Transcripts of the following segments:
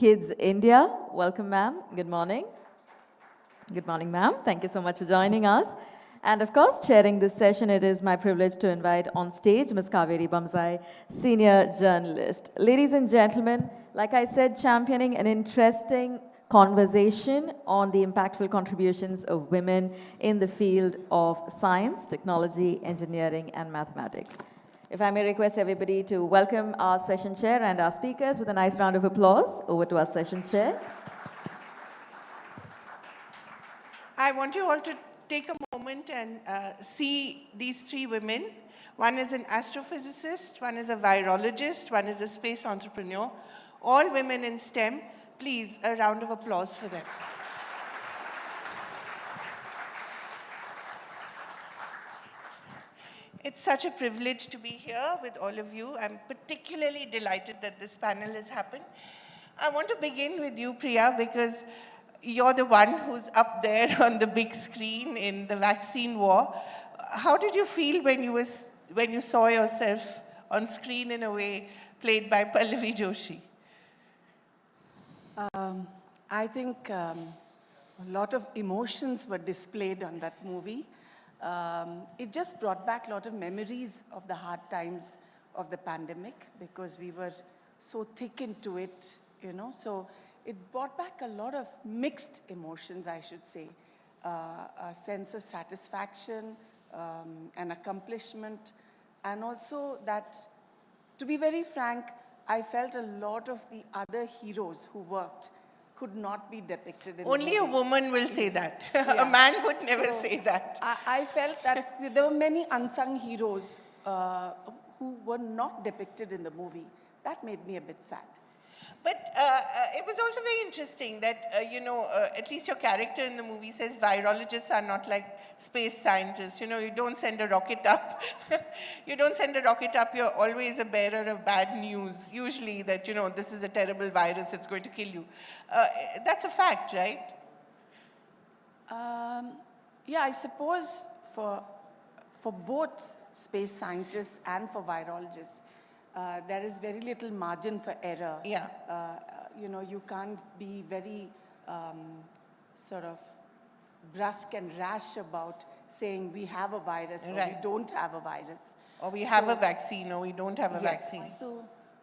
Kidz India. Welcome, ma'am. Good morning. Good morning, ma'am. Thank you so much for joining us. And of course, chairing this session, it is my privilege to invite on stage Ms. Kaveree Bamzai, senior journalist. Ladies and gentlemen, like I said, championing an interesting conversation on the impactful contributions of women in the field of science, technology, engineering, and mathematics. If I may request everybody to welcome our session chair and our speakers with a nice round of applause. Over to our session chair. I want you all to take a moment and see these three women. One is an astrophysicist, one is a virologist, one is a space entrepreneur. All women in STEM. Please, a round of applause for them. It's such a privilege to be here with all of you. I'm particularly delighted that this panel has happened. I want to begin with you, Priya, because you're the one who's up there on the big screen in the vaccine war. How did you feel when you saw yourself on screen in a way played by Pallavi Joshi? I think a lot of emotions were displayed on that movie. It just brought back a lot of memories of the hard times of the pandemic because we were so thick into it, you know. So it brought back a lot of mixed emotions, I should say. A sense of satisfaction, an accomplishment, and also that, to be very frank, I felt a lot of the other heroes who worked could not be depicted in Only the movie. a woman will say that. Yeah. A man would never say that. I felt that there were many unsung heroes who were not depicted in the movie. That made me a bit sad. But it was also very interesting that, at least your character in the movie says virologists are not like space scientists. You know, you don't send a rocket up. You don't send a rocket up, you're always a bearer of bad news. Usually that, this is a terrible virus, it's going to kill you. That's a fact, right? Yeah, I suppose for both space scientists and for virologists, there is very little margin for error. Yeah. You can't be very sort of brusque and rash about saying we have a virus or we don't have a virus. Or we have a vaccine or we don't have a vaccine.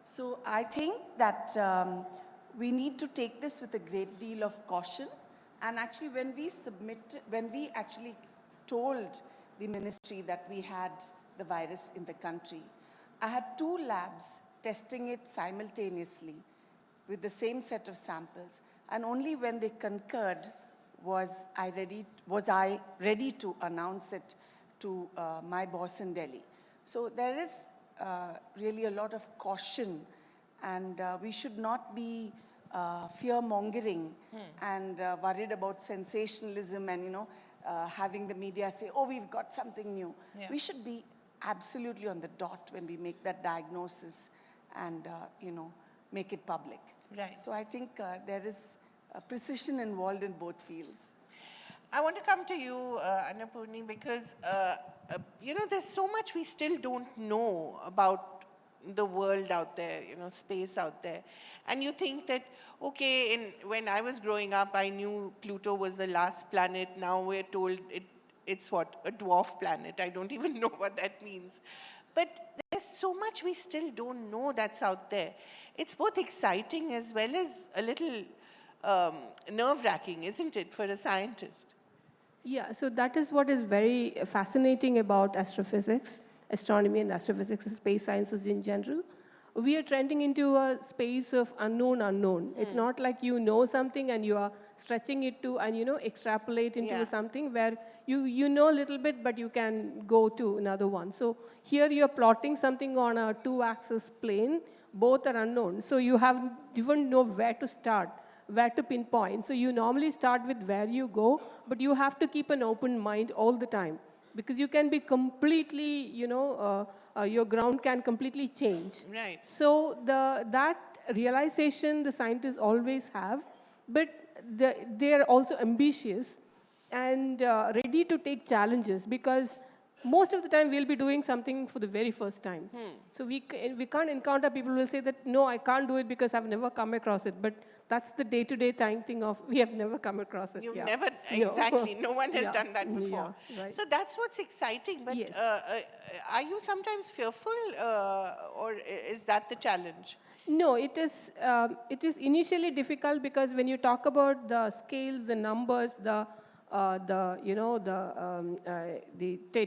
So I think that we need to take this with a great deal of caution. And actually when we actually told the ministry that we had the virus in the country, I had 2 labs testing it simultaneously with the same set of samples. And only when they concurred was I ready to announce it to my boss in Delhi. So there is really a lot of caution, and we should not be fear-mongering and worried about sensationalism and, having the media say, oh, we've got something new. Yeah. We should be absolutely on the dot when we make that diagnosis and, make it public. Right. So I think there is precision involved in both fields. I want to come to you, Annapurni, because, there's so much we still don't know about the world out there, space out there. And you think that, okay, when I was growing up, I knew Pluto was the last planet. Now we're told it's what? A dwarf planet. I don't even know what that means. But there's so much we still don't know that's out there. It's both exciting as well as a little nerve-wracking, isn't it, for a scientist? Yeah, so that is what is very fascinating about astrophysics, astronomy and astrophysics and space sciences in general. We are trending into a space of unknown. It's not like you know something and you are stretching it to and extrapolate into something where you know a little bit, but you can go to another one. So here you're plotting something on a 2-axis plane. Both are unknown. So you don't know where to start, where to pinpoint. So you normally start with where you go, but you have to keep an open mind all the time because you can be completely, your ground can completely change. Right. So that realization the scientists always have, but they are also ambitious and ready to take challenges because most of the time we'll be doing something for the very first time. So we can't encounter people who will say that, no, I can't do it because I've never come across it. But that's the day-to-day time thing of we have never come across it. You've yeah. never, No. exactly, no one has Yeah. done that before. Yeah, right. So that's what's exciting, but Yes. are you sometimes fearful or is that the challenge? No, it is initially difficult because when you talk about the scales, the numbers, the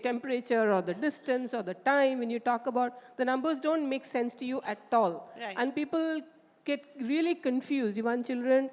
temperature or the distance or the time, when you talk about, the numbers don't make sense to you at all. Right. And people get really confused. Even children,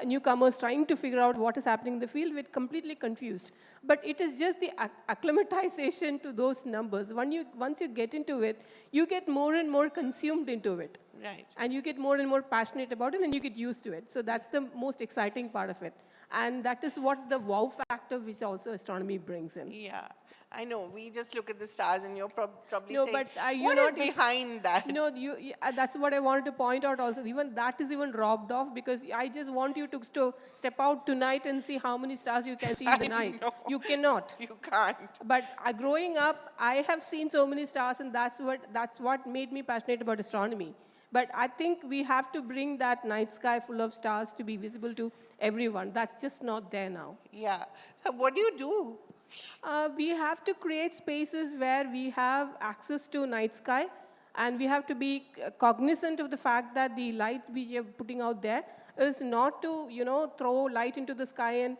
newcomers trying to figure out what is happening in the field, get completely confused. But it is just the acclimatization to those numbers. Once you get into it, you get more and more consumed into it. Right. And you get more and more passionate about it, and you get used to it. So that's the most exciting part of it. And that is what the wow factor which also astronomy brings in. Yeah, I know. We just look at the stars and you're probably No, saying, but what is behind that? No, that's what I wanted to point out also. Even that is even robbed off because I just want you to step out tonight and see how many stars you can see in the night. know. You cannot. You can't. But growing up, I have seen so many stars, and that's what made me passionate about astronomy. But I think we have to bring that night sky full of stars to be visible to everyone. That's just not there now. Yeah. So what do you do? We have to create spaces where we have access to night sky, and we have to be cognizant of the fact that the light we are putting out there is not to, throw light into the sky and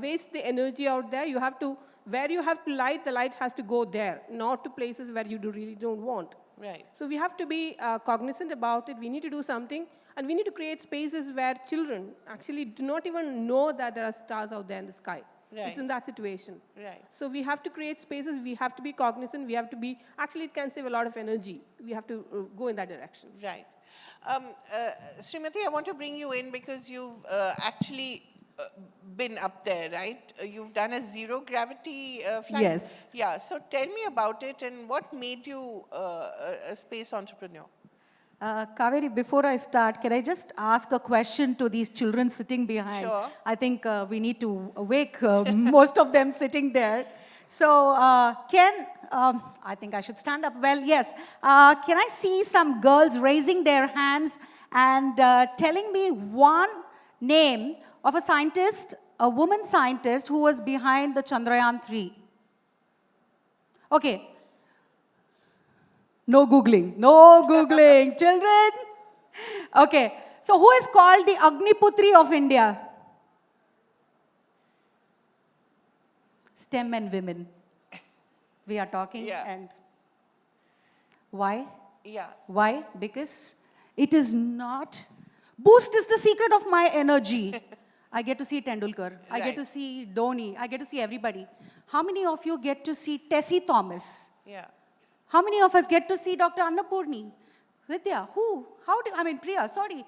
waste the energy out there. You have to, where you have to light, the light has to go there, not to places where you really don't want. Right. So we have to be cognizant about it. We need to do something, and we need to create spaces where children actually do not even know that there are stars out there in the sky. Right. It's in that situation. Right. So we have to create spaces. We have to be cognizant. We have to be, actually it can save a lot of energy. We have to go in that direction. Right. Srimathy, I want to bring you in because you've actually been up there, right? You've done a zero gravity flight. Yes. Yeah, so tell me about it and what made you a space entrepreneur? Kaveree, before I start, can I just ask a question to these children sitting behind? Sure. I think we need to awake most of them sitting there. So I think I should stand up. Well, yes. Can I see some girls raising their hands and telling me one name of a scientist, a woman scientist who was behind the Chandrayaan-3? Okay. No Googling. No Googling. Children? Okay. So who is called the Agniputri of India? STEM and women. We are talking. Yeah. And why? Yeah. Why? Because it is not. Boost is the secret of my energy. I get to see Tendulkar. I get Right. to see Dhoni. I get to see everybody. How many of you get to see Tessie Thomas? Yeah. How many of us get to see Dr. Annapurni? Vidya, who? Priya, sorry.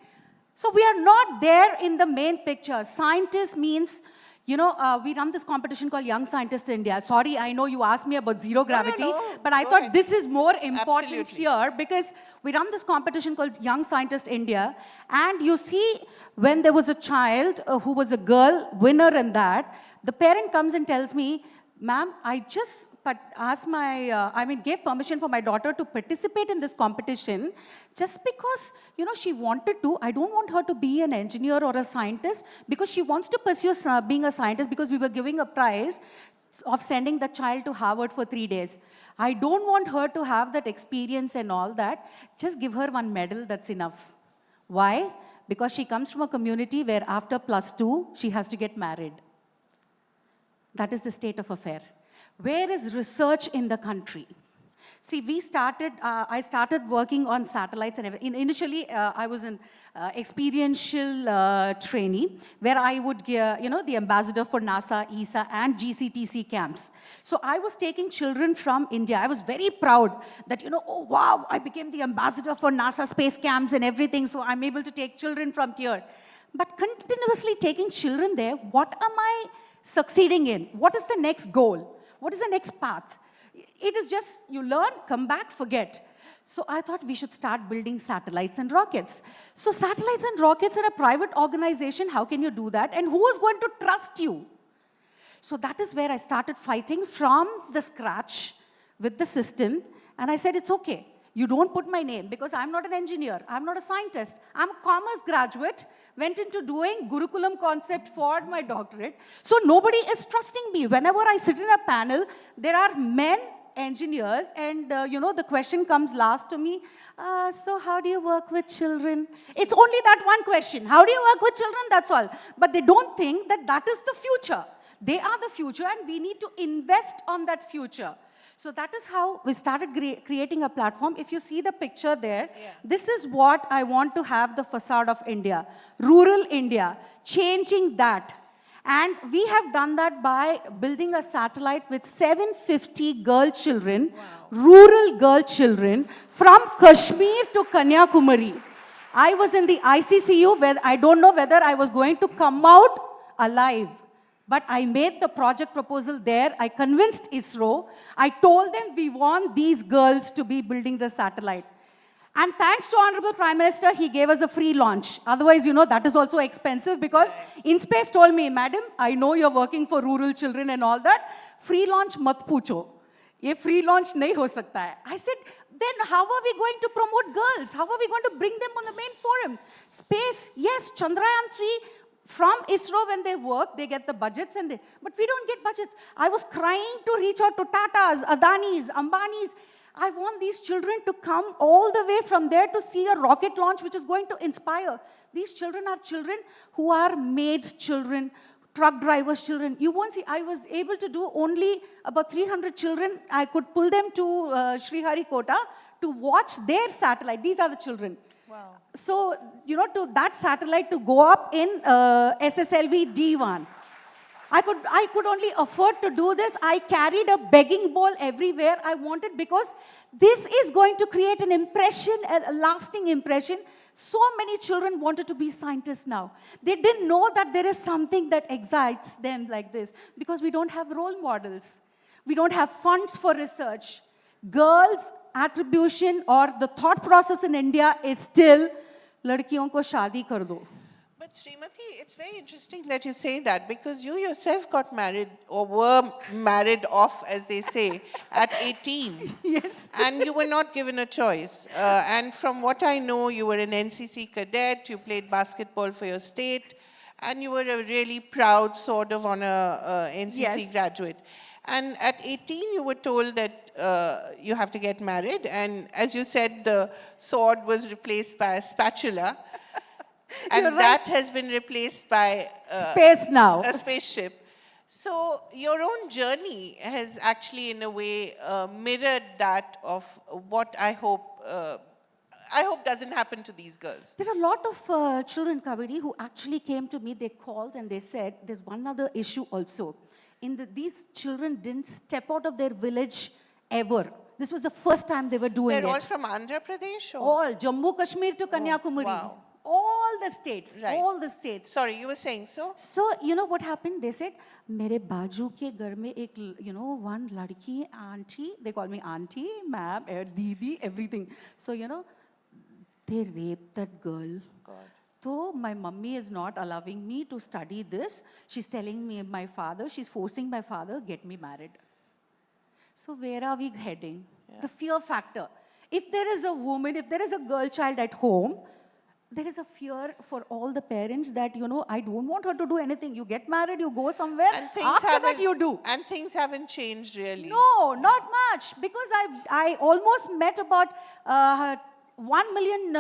So we are not there in the main picture. Scientist means, we run this competition called Young Scientist India. Sorry, I know you asked me about zero gravity, no, but I go thought ahead. this is more important Absolutely. here because we run this competition called Young Scientist India. And you see, when there was a child who was a girl, winner in that, the parent comes and tells me, ma'am, I just gave permission for my daughter to participate in this competition just because, she wanted to. I don't want her to be an engineer or a scientist because she wants to pursue being a scientist because we were giving a prize of sending the child to Harvard for 3 days. I don't want her to have that experience and all that. Just give her one medal, that's enough. Why? Because she comes from a community where after +2, she has to get married. That is the state of affair. Where is research in the country? See, I started working on satellites and everything. Initially, I was an experiential trainee where I would, the ambassador for NASA, ESA, and GCTC camps. So I was taking children from India. I was very proud that, oh, wow, I became the ambassador for NASA space camps and everything, so I'm able to take children from here. But continuously taking children there, what am I succeeding in? What is the next goal? What is the next path? It is just, you learn, come back, forget. So I thought we should start building satellites and rockets. So satellites and rockets are a private organization. How can you do that? And who is going to trust you? So that is where I started fighting from the scratch with the system. And I said, it's okay. You don't put my name because I'm not an engineer. I'm not a scientist. I'm a commerce graduate, went into doing Gurukulam concept for my doctorate. So nobody is trusting me. Whenever I sit in a panel, there are men engineers and the question comes last to me, so how do you work with children? It's only that one question. How do you work with children? That's all. But they don't think that that is the future. They are the future and we need to invest on that future. So that is how we started creating a platform. If you see the picture there, this is what I want to have the facade of India. Rural India, changing that. And we have done that by building a satellite with 750 girl children, rural girl children, from Kashmir to Kanyakumari. I was in the ICCU where I don't know whether I was going to come out alive. But I made the project proposal there. I convinced ISRO. I told them we want these girls to be building the satellite. And thanks to Honorable Prime Minister, he gave us a free launch. Otherwise, that is also expensive because InSpace told me, madam, I know you're working for rural children and all that. Free launch mat poocho. Ye free launch nahi ho sakta hai. I said, then how are we going to promote girls? How are we going to bring them on the main forum? Space, yes, Chandrayaan 3, from ISRO when they work, they get the budgets but we don't get budgets. I was crying to reach out to Tatas, Adanis, Ambanis. I want these children to come all the way from there to see a rocket launch which is going to inspire. These children are children who are maids' children, truck drivers' children. You won't see, I was able to do only about 300 children. I could pull them to Sriharikota to watch their satellite. These are the children. Wow. So, to that satellite to go up in SSLV D1. I could only afford to do this. I carried a begging bowl everywhere I wanted because this is going to create an impression, a lasting impression. So many children wanted to be scientists now. They didn't know that there is something that excites them like this because we don't have role models. We don't have funds for research. Girls' attribution or the thought process in India is still, ladkiyon ko shaadi kar do. But Srimathy, it's very interesting that you say that because you yourself got married or were married off, as they say, at 18. Yes. And you were not given a choice. And from what I know, you were an NCC cadet, you played basketball for your state, and you were a really proud sort of on a NCC graduate. And at 18, you were told that you have to get married. And as you said, the sword was replaced by a spatula. And that has been replaced by space now. A spaceship. So your own journey has actually, in a way, mirrored that of what I hope doesn't happen to these girls. There are a lot of children, Kaveree, who actually came to me. They called and they said, there's one other issue also. These children didn't step out of their village ever. This was the first time they were doing it. They're all from Andhra Pradesh? Or? All, Jammu, Kashmir to Kanyakumari. Wow. All the states, Right. all the states. Sorry, you were saying so? So, you know what happened? They said, mere baju ke ghar mein ek, one ladki, auntie, they call me auntie, ma'am, didi, everything. So, they raped that girl. God. So, my mummy is not allowing me to study this. She's telling me, she's forcing my father, get me married. So, where are we heading? Yeah. The fear factor. If there is a woman, if there is a girl child at home, there is a fear for all the parents that, I don't want her to do anything. You get married, you go somewhere, and after that you do. And things haven't changed really. No, not much. Because I almost met about 1 million,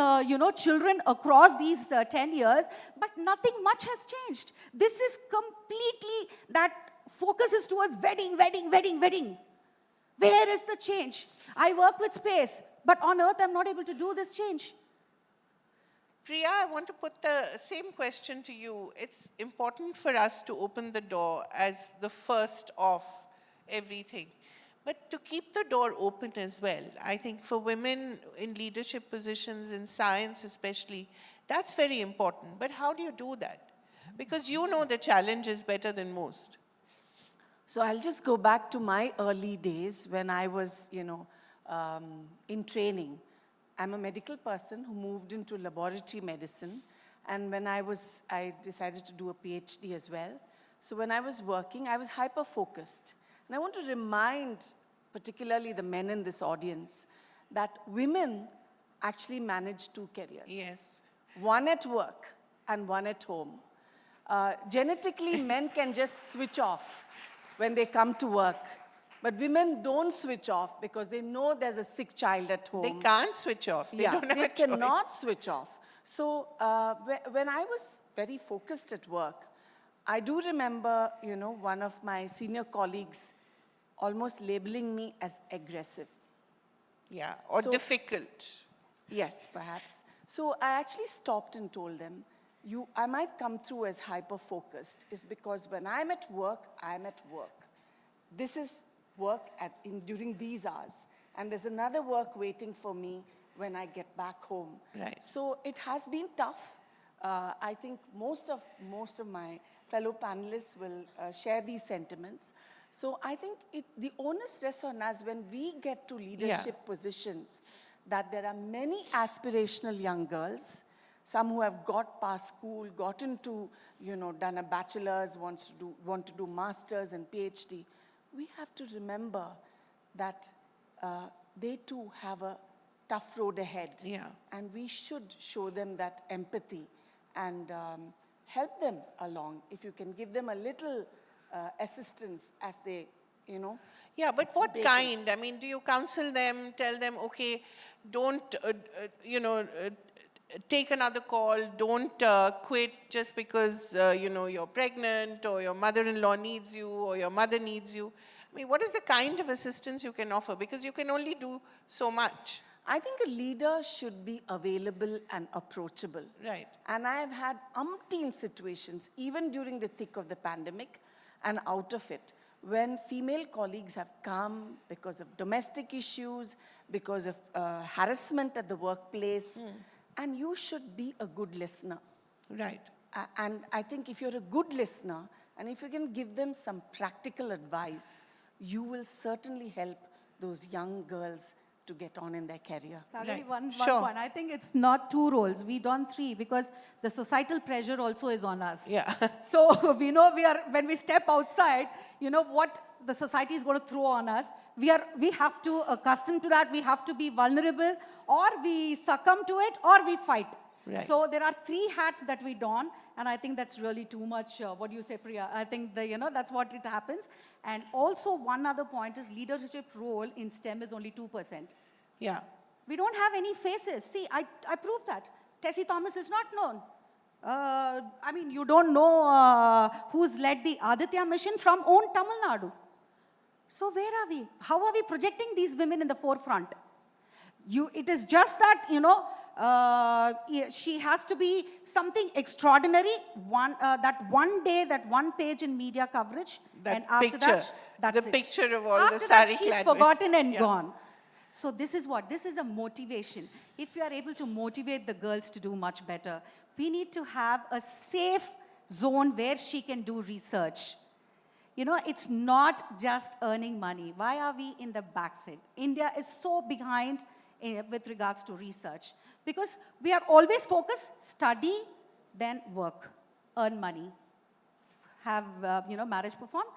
children across these 10 years, but nothing much has changed. This is completely, that focuses towards wedding. Where is the change? I work with space, but on Earth I'm not able to do this change. Priya, I want to put the same question to you. It's important for us to open the door as the first of everything, but to keep the door open as well. I think for women in leadership positions, in science especially, that's very important. But how do you do that? Because you know the challenge is better than most. So I'll just go back to my early days when I was, in training. I'm a medical person who moved into laboratory medicine. And when I decided to do a PhD as well. So when I was working, I was hyper-focused. And I want to remind particularly the men in this audience that women actually manage 2 careers. Yes. One at work and one at home. Genetically, men can just switch off when they come to work. But women don't switch off because they know there's a sick child at home. They can't switch off. They don't have they a choice. cannot switch off. So when I was very focused at work, I do remember, one of my senior colleagues almost labeling me as aggressive. Yeah, or So- difficult. Yes, perhaps. So I actually stopped and told them, I might come through as hyper-focused, is because when I'm at work, I'm at work. This is work during these hours. And there's another work waiting for me when I get back home. Right. So it has been tough. I think most of my fellow panelists will share these sentiments. So I think the onus rests on us when we get to leadership positions, that there are many aspirational young girls, some who have got past school, gotten to, done a bachelor's, want to do masters and PhD. We have to remember that they too have a tough road ahead. Yeah. And we should show them that empathy and help them along. If you can give them a little assistance as they, Yeah, but what kind? I mean, do you counsel them, tell them, okay, don't, take another call, don't quit just because, you're pregnant or your mother-in-law needs you or your mother needs you? I mean, what is the kind of assistance you can offer? Because you can only do so much. I think a leader should be available and approachable. Right. And I have had umpteen situations, even during the thick of the pandemic and out of it, when female colleagues have come because of domestic issues, because of harassment at the workplace, and you should be a good listener. Right. And I think if you're a good listener, and if you can give them some practical advice, you will certainly help those young girls to get on in their career. Kaveree, Right. one Sure. point. I think it's not 2 roles. We've done 3 because the societal pressure also is on us. Yeah. So we know when we step outside, what the society is going to throw on us. We have to accustom to that. We have to be vulnerable, or we succumb to it, or we fight. Right. So there are 3 hats that we don, and I think that's really too much. What do you say, Priya? I think that's what it happens. And also one other point is leadership role in STEM is only 2%. Yeah. We don't have any faces. See, I proved that. Tessie Thomas is not known. You don't know who's led the Aditya mission from own Tamil Nadu. So where are we? How are we projecting these women in the forefront? It is just that, she has to be something extraordinary, that one day, that one page in media coverage, That and after picture, that, that's the it. picture of all after the that, sari she's clad forgotten and yeah. gone. So this is what? This is a motivation. If we are able to motivate the girls to do much better, we need to have a safe zone where she can do research. It's not just earning money. Why are we in the backseat? India is so behind with regards to research. Because we are always focused, study, then work, earn money, have, marriage performed,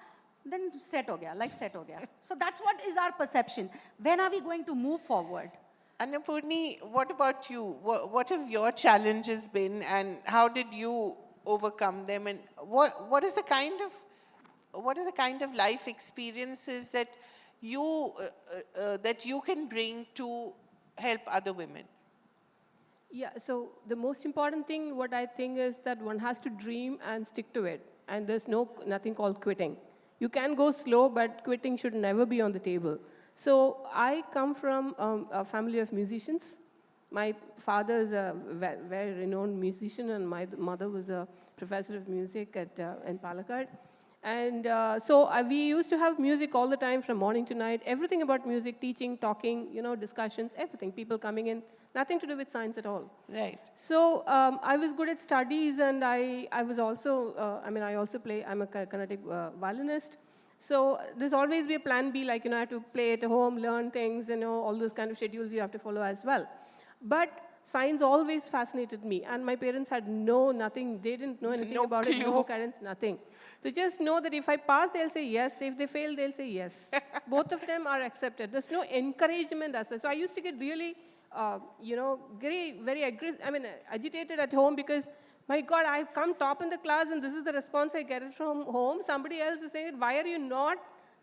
then set ho gaya, life set ho gaya. So that's what is our perception. When are we going to move forward? Annapurni, what about you? What have your challenges been, and how did you overcome them? And what are the kind of life experiences that you can bring to help other women? Yeah, so the most important thing, what I think, is that one has to dream and stick to it. And there's nothing called quitting. You can go slow, but quitting should never be on the table. So I come from a family of musicians. My father is a very renowned musician, and my mother was a professor of music in Palakkad. And we used to have music all the time from morning to night, everything about music, teaching, talking, discussions, everything, people coming in, nothing to do with science at all. Right. So I was good at studies, and I was also, I also play, I'm a Carnatic violinist. So there's always be a plan B, like, I have to play at home, learn things, all those kind of schedules you have to follow as well. But science always fascinated me. And my parents had nothing. They didn't know anything about it, no guidance, nothing. So just know that if I pass, they'll say yes. If they fail, they'll say yes. Both of them are accepted. There's no encouragement as such. So I used to get really, very aggressive, agitated at home because, my God, I've come top in the class and this is the response I get from home. Somebody else is saying, why are you not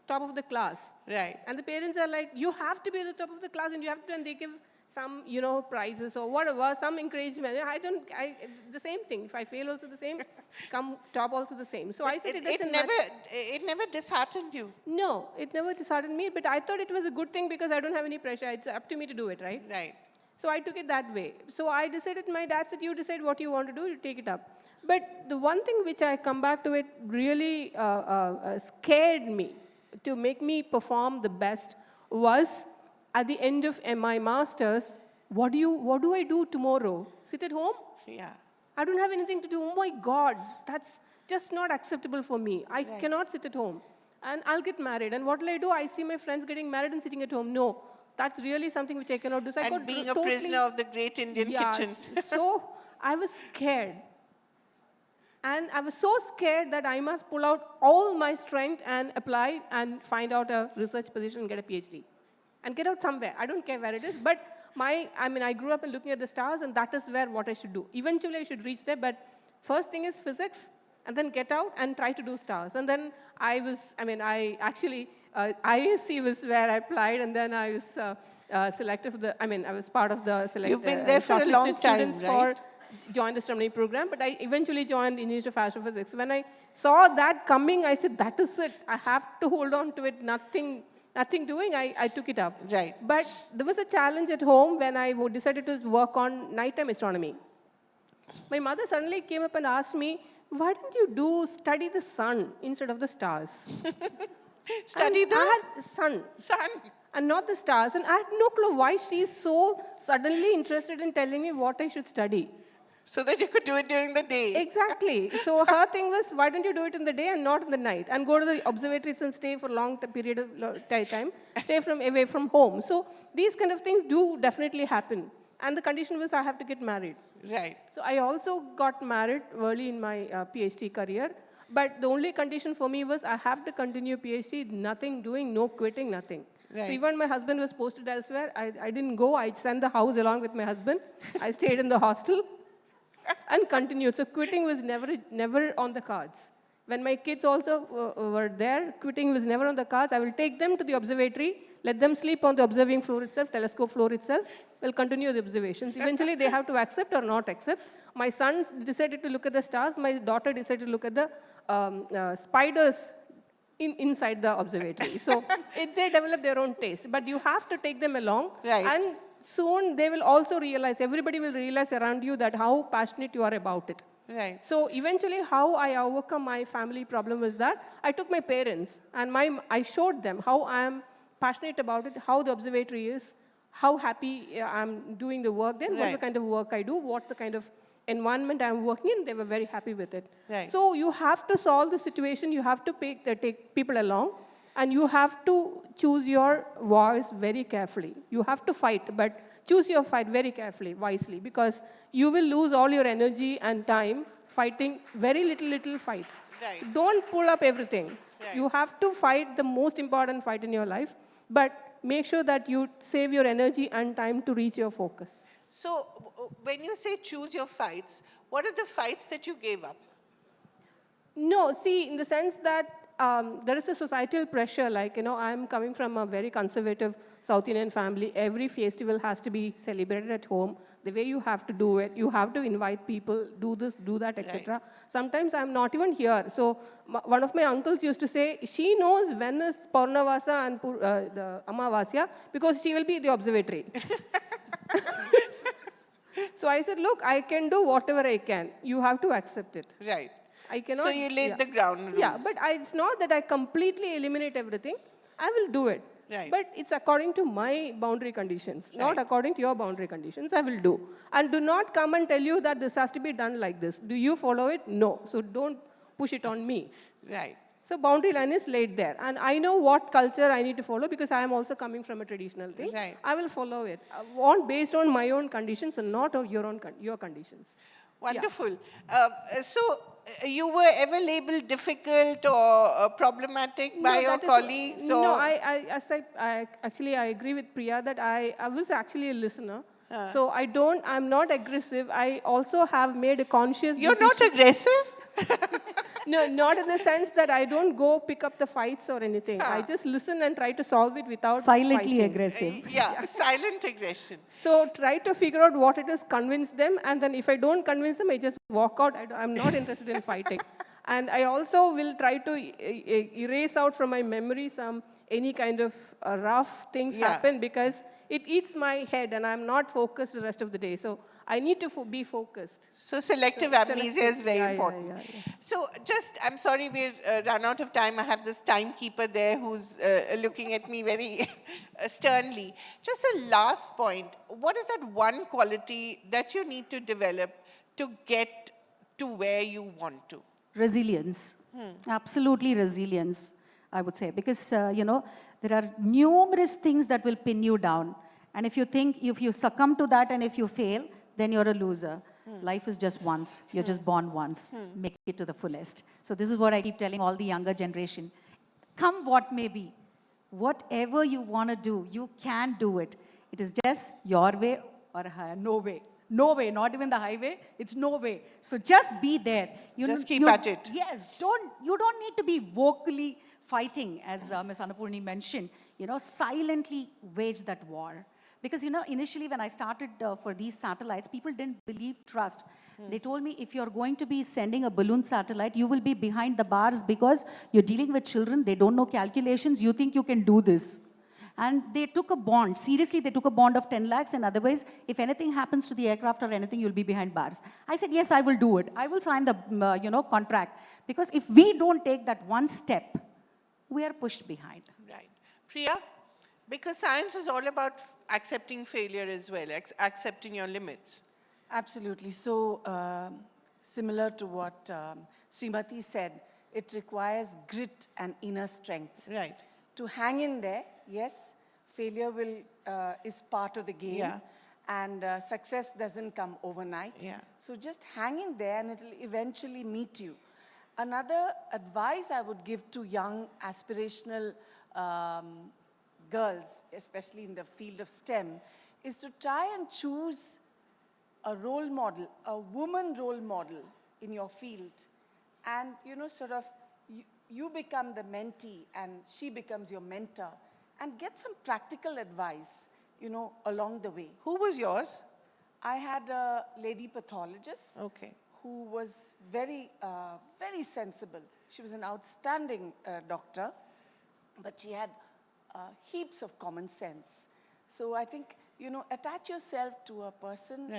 top of the class? Right. And the parents are like, you have to be at the top of the class and you have to, and they give some, prizes or whatever, some encouragement. The same thing. If I fail also the same, come top also the same. So I said it never disheartened you. No, it never disheartened me, but I thought it was a good thing because I don't have any pressure. It's up to me to do it, right? Right. So I took it that way. So I decided, my dad said, you decide what you want to do, you take it up. But the one thing which I come back to it really scared me to make me perform the best was at the end of my master's, what do I do tomorrow? Sit at home? Yeah. I don't have anything to do. Oh my God, that's just not acceptable for me. I cannot sit at home. And I'll get married. And what will I do? I see my friends getting married and sitting at home. No, that's really something which I cannot do. So I got being a prisoner of the great Indian kitchen. So I was scared. And I was so scared that I must pull out all my strength and apply and find out a research position and get a PhD. And get out somewhere. I don't care where it is. But I grew up in looking at the stars, and that is what I should do. Eventually, I should reach there. But first thing is physics, and then get out and try to do stars. And then ISC was where I applied, and then I was selected for I was part of the You've been there for a long time, right? Join the astronomy program, but I eventually joined Institute of Astrophysics. When I saw that coming, I said, that is it. I have to hold on to it. Nothing doing, I took it up. Right. But there was a challenge at home when I decided to work on nighttime astronomy. My mother suddenly came up and asked me, why don't you study the sun instead of the stars? Study the sun. Sun. And not the stars. And I had no clue why she's so suddenly interested in telling me what I should study. So that you could do it during the day. Exactly. So her thing was, why don't you do it in the day and not in the night? And go to the observatories and stay for a long period of time, stay away from home. So these kind of things do definitely happen. And the condition was I have to get married. Right. So I also got married early in my PhD career. But the only condition for me was I have to continue PhD, nothing doing, no quitting, nothing. Right. So even my husband was posted elsewhere. I didn't go. I sent the house along with my husband. I stayed in the hostel and continued. So quitting was never on the cards. When my kids also were there, quitting was never on the cards. I will take them to the observatory, let them sleep on the observing floor itself, telescope floor itself. We'll continue the observations. Eventually, they have to accept or not accept. My son decided to look at the stars. My daughter decided to look at the spiders inside the observatory. So they develop their own taste. But you have to take them along. Right. And soon they will also realize, everybody will realize around you that how passionate you are about it. Right. So eventually how I overcome my family problem was that I took my parents and I showed them how I am passionate about it, how the observatory is, how happy I'm doing the work, then what's the kind of work I do, what the kind of environment I'm working in. They were very happy with it. Right. So you have to solve the situation, you have to take people along, and you have to choose your wars very carefully. You have to fight, but choose your fight very carefully, wisely, because you will lose all your energy and time fighting very little fights. Right. Don't pull up everything. Right. You have to fight the most important fight in your life, but make sure that you save your energy and time to reach your focus. So when you say choose your fights, what are the fights that you gave up? No, see, in the sense that there is a societal pressure, like, I'm coming from a very conservative South Indian family. Every festival has to be celebrated at home. The way you have to do it, you have to invite people, do this, do that, etc. Right. Sometimes I'm not even here. So one of my uncles used to say, she knows when is Paurnavasa and the Amavasya because she will be in the observatory. So I said, look, I can do whatever I can. You have to accept it. Right. I cannot. So you laid the ground rules. Yeah, but it's not that I completely eliminate everything. I will do it. Right. But it's according to my boundary conditions, not according to your boundary conditions. I will do. And do not come and tell you that this has to be done like this. Do you follow it? No. So don't push it on me. Right. So boundary line is laid there. And I know what culture I need to follow because I am also coming from a traditional thing. Right. I will follow it. Based on my own conditions and not on your conditions. Wonderful. You were ever labeled difficult or problematic by your colleagues? No, or? I agree with Priya that I was actually a listener. So I'm not aggressive. I also have made a conscious You're decision. not aggressive? No, not in the sense that I don't go pick up the fights or anything. I just listen and try to solve it without Silently fighting. aggressive. Silent aggression. So try to figure out what it is, convince them, and then if I don't convince them, I just walk out. I'm not interested in fighting. And I also will try to erase out from my memory any kind of rough things happen because it eats my head and I'm not focused the rest of the day. So I need to be focused. So selective amnesia is very important. Yeah. So I'm sorry, we're run out of time. I have this timekeeper there who's looking at me very sternly. Just a last point. What is that one quality that you need to develop to get to where you want to? Resilience. Absolutely resilience, I would say. Because, there are numerous things that will pin you down. And if you succumb to that and if you fail, then you're a loser. Life is just once. You're just born once. Make it to the fullest. So this is what I keep telling all the younger generation. Come what may be. Whatever you want to do, you can do it. It is just your way or no way. No way, not even the highway. It's no way. So just be there. Just keep at it. Yes, you don't need to be vocally fighting, as Ms. Annapurni mentioned. Silently wage that war. Because, initially when I started for these satellites, people didn't trust. They told me, if you're going to be sending a balloon satellite, you will be behind the bars because you're dealing with children, they don't know calculations, you think you can do this. And they took a bond. Seriously, they took a bond of 10 lakhs, and otherwise, if anything happens to the aircraft or anything, you'll be behind bars. I said, yes, I will do it. I will sign the contract. Because if we don't take that one step, we are pushed behind. Right. Priya, because science is all about accepting failure as well, accepting your limits. Absolutely. So, similar to what Srimathy said, it requires grit and inner strength. Right. To hang in there, yes, failure is part of the game. And success doesn't come overnight. So just hang in there and it'll eventually meet you. Another advice I would give to young aspirational girls, especially in the field of STEM, is to try and choose a role model, a woman role model in your field. And, you become the mentee and she becomes your mentor. And get some practical advice, along the way. Who was yours? I had a lady pathologist who was very, very sensible. She was an outstanding doctor, but she had heaps of common sense. So I think, attach yourself to a person,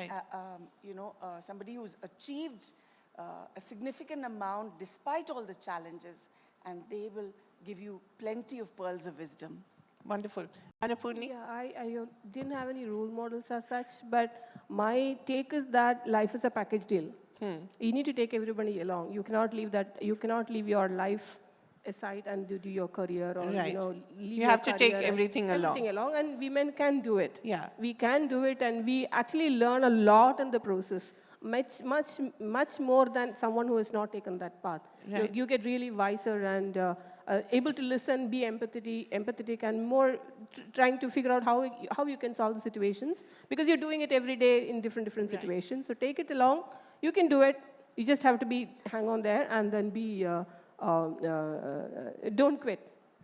somebody who's achieved a significant amount despite all the challenges, and they will give you plenty of pearls of wisdom. Wonderful. Annapurni? Yeah, I didn't have any role models as such, but my take is that life is a package deal. You need to take everybody along. You cannot leave your life aside and do your career or leave you have to take everything along. And women can do it. Yeah. We can do it, and we actually learn a lot in the process. Much more than someone who has not taken that path. Right. You get really wiser and able to listen, be empathetic, and more trying to figure out how you can solve the situations, because you're doing it every day in different situations. So take it along. You can do it. You just have to hang on there and then don't quit.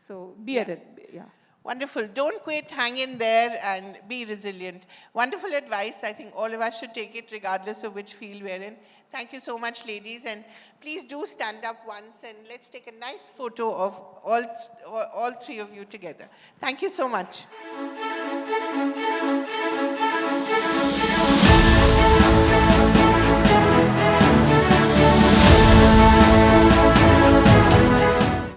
So be at it. Yeah. Wonderful. Don't quit, hang in there, and be resilient. Wonderful advice. I think all of us should take it regardless of which field we're in. Thank you so much, ladies. And please do stand up once, and let's take a nice photo of all three of you together. Thank you so much.